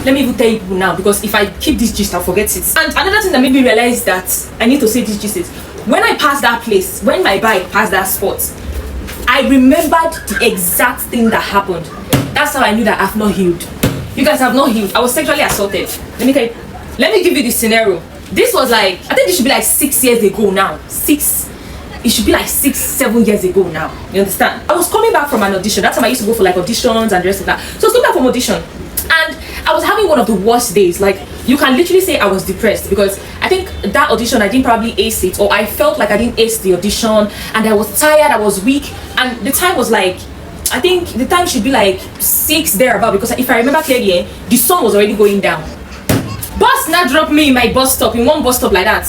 let me even tell you people now, because if I keep this gist, I'll forget it. And another thing that made me realize that I need to say this gist is, when I passed that place, when my bike passed that spot, I remembered the exact thing that happened. That's how I knew that I've not healed. You guys have not healed. I was sexually assaulted. Let me give you the scenario. This was like, I think it should be like 6 years ago now. It should be like 6-7 years ago now. You understand? I was coming back from an audition. That time I used to go for like auditions and the rest of that. So I was coming back from audition, and I was having one of the worst days. Like, you can literally say I was depressed, because I think that audition I didn't probably ace it, or I felt like I didn't ace the audition, and I was tired, I was weak, and the time was like, I think the time should be like 6 thereabout, because if I remember clearly, the sun was already going down. Bus now dropped me in my bus stop, in one bus stop like that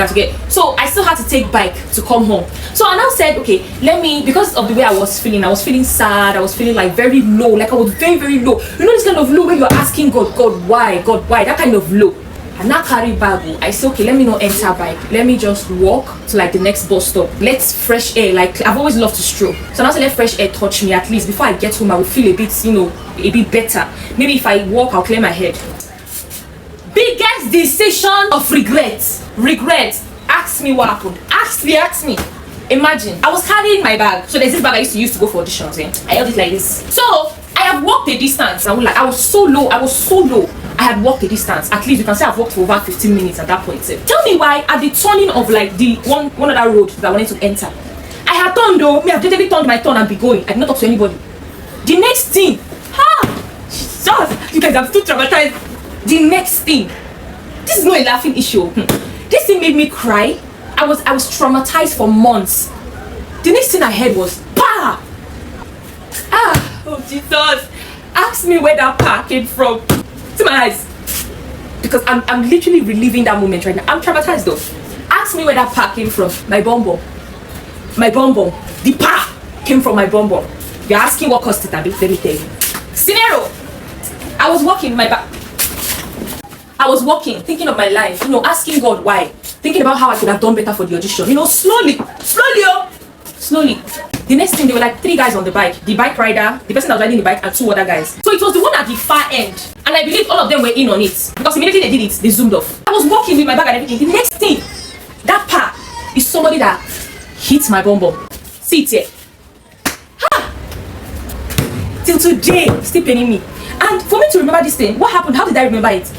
to get. So I still had to take bike to come home. So I now said, okay, because of the way I was feeling sad, I was feeling like very low, like I was very, very low. You know this kind of low where you're asking God, why, that kind of low. I now carry bag. I say, okay, let me not enter bike. Let me just walk to like the next bus stop. Let's fresh air. Like, I've always loved to stroll. So now say let fresh air touch me. At least before I get home, I will feel a bit better. Maybe if I walk, I'll clear my head. Biggest decision of regret. Ask me what happened. Ask me. Imagine, I was carrying my bag. So there's this bag I used to use to go for auditions. I held it like this. So I have walked a distance. I was so low. I had walked a distance. At least you can say I've walked for over 15 minutes at that point. Tell me why at the turning of like the one other road that I wanted to enter, I had turned though. I've literally turned my turn and be going. I did not talk to anybody. The next thing, Jesus, you guys, I'm still traumatized. The next thing, this is not a laughing issue. This thing made me cry. I was traumatized for months. The next thing I heard was bah. Oh Jesus! Ask me where that pa came from. See my eyes, because I'm literally reliving that moment right now. I'm traumatized though. Ask me where that pa came from. My bum bum. The pa came from my bum bum. You're asking what caused it? Let me tell you. Scenario. I was walking my back. I was walking, thinking of my life, asking God why, thinking about how I could have done better for the audition, slowly. The next thing, there were like 3 guys on the bike, the bike rider, the person that was riding the bike, and 2 other guys. So it was the one at the far end, and I believe all of them were in on it, because immediately they did it, they zoomed off. I was walking with my bag and everything. The next thing, that part is somebody that hit my bum bum. See it here. Till today, still paining me. And for me to remember this thing, what happened? How did I remember it?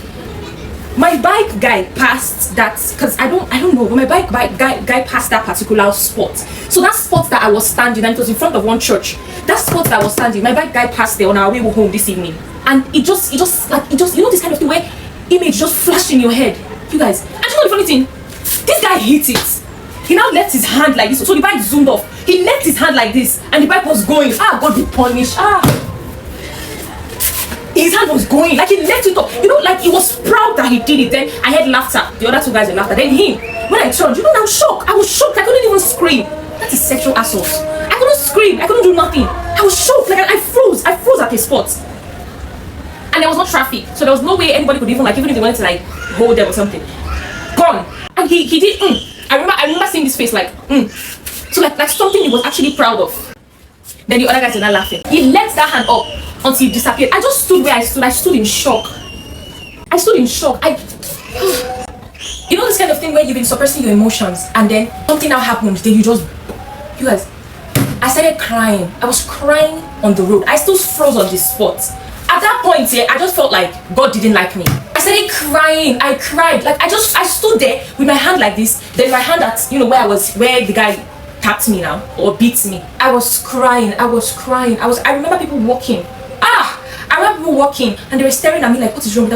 My bike guy passed that, because I don't know, but my bike guy passed that particular spot. So that spot that I was standing, and it was in front of one church. That spot that I was standing, my bike guy passed there on our way home this evening. And it just this kind of thing where image just flashed in your head. You guys, and you know the funny thing? This guy hit it. He now left his hand like this. So the bike zoomed off. He left his hand like this, and the bike was going. God be punished. His hand was going, like he left it up. Like he was proud that he did it. Then I heard laughter. The other 2 guys were laughter. Then him. When I turned, I was shocked. I was shocked. I couldn't even scream. That is sexual assault. I couldn't scream. I couldn't do nothing. I was shocked. Like I froze. I froze at a spot. And there was no traffic, so there was no way anybody could even if they wanted to hold them or something. Gone. And he did. I remember seeing his face like. So like something he was actually proud of. Then the other guys were not laughing. He let that hand up until he disappeared. I just stood where I stood. I stood in shock. This kind of thing where you've been suppressing your emotions, and then something now happened. Then you guys, I started crying. I was crying on the road. I still froze on the spot. At that point, I just felt like God didn't like me. I started crying. I cried. Like I stood there with my hand like this. Then my hand at where the guy tapped me now or beat me. I was crying. I remember people walking. I remember people walking, and they were staring at me like, what is wrong?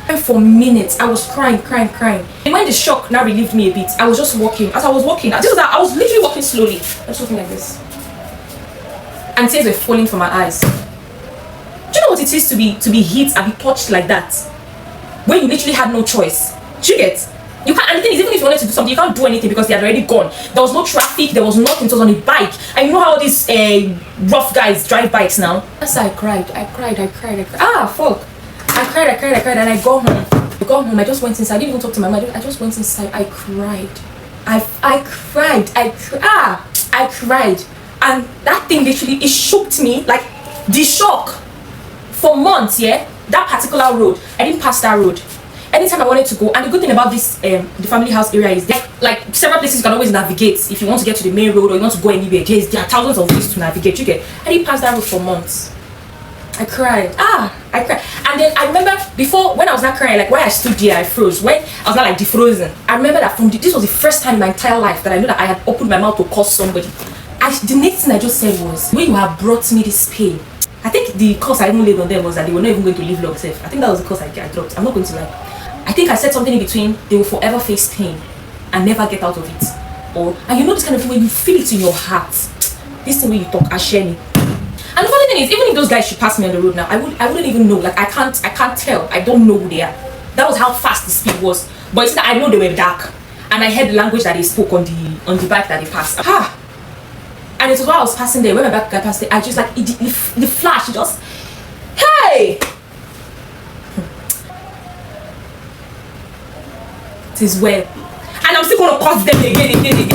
And for minutes, I was crying. And when the shock now relieved me a bit, I was just walking. As I was walking, I was literally walking slowly. I was walking like this. And tears were falling from my eyes. Do you know what it is to be hit and be touched like that? When you literally had no choice. Do you get? You can't, and the thing is, even if you wanted to do something, you can't do anything because they had already gone. There was no traffic, there was nothing, it was on a bike. And you know how these rough guys drive bikes now? That's how I cried. Fuck. I cried, and I got home. I just went inside. I didn't even talk to my mother. I just went inside. I cried. I cried. And that thing literally, it shocked me. Like, the shock for months, that particular road, I didn't pass that road. Anytime I wanted to go, and the good thing about this the family house area is that like several places you can always navigate. If you want to get to the main road or you want to go anywhere, there are thousands of ways to navigate. You get. I didn't pass that road for months. I cried. I cried. And then I remember before, when I was not crying, like when I stood there, I froze. When I was not like defrozen, I remember that this was the first time in my entire life that I knew that I had opened my mouth to curse somebody. The next thing I just said was, when you have brought me this pain. I think the curse I even laid on them was that they were not even going to live long safe. I think that was the curse I dropped. I'm not going to lie. I think I said something in between, they will forever face pain and never get out of it. And you know this kind of thing when you feel it in your heart. This thing when you talk, Asheni. And the funny thing is, even if those guys should pass me on the road now, I wouldn't even know. Like I can't tell. I don't know who they are. That was how fast the speed was. But it's that I know they were dark, and I heard the language that they spoke on the bike that they passed. And it was while I was passing there, when my bike guy passed there, I just like the flash just, hey. It is well, and I'm still gonna curse them again.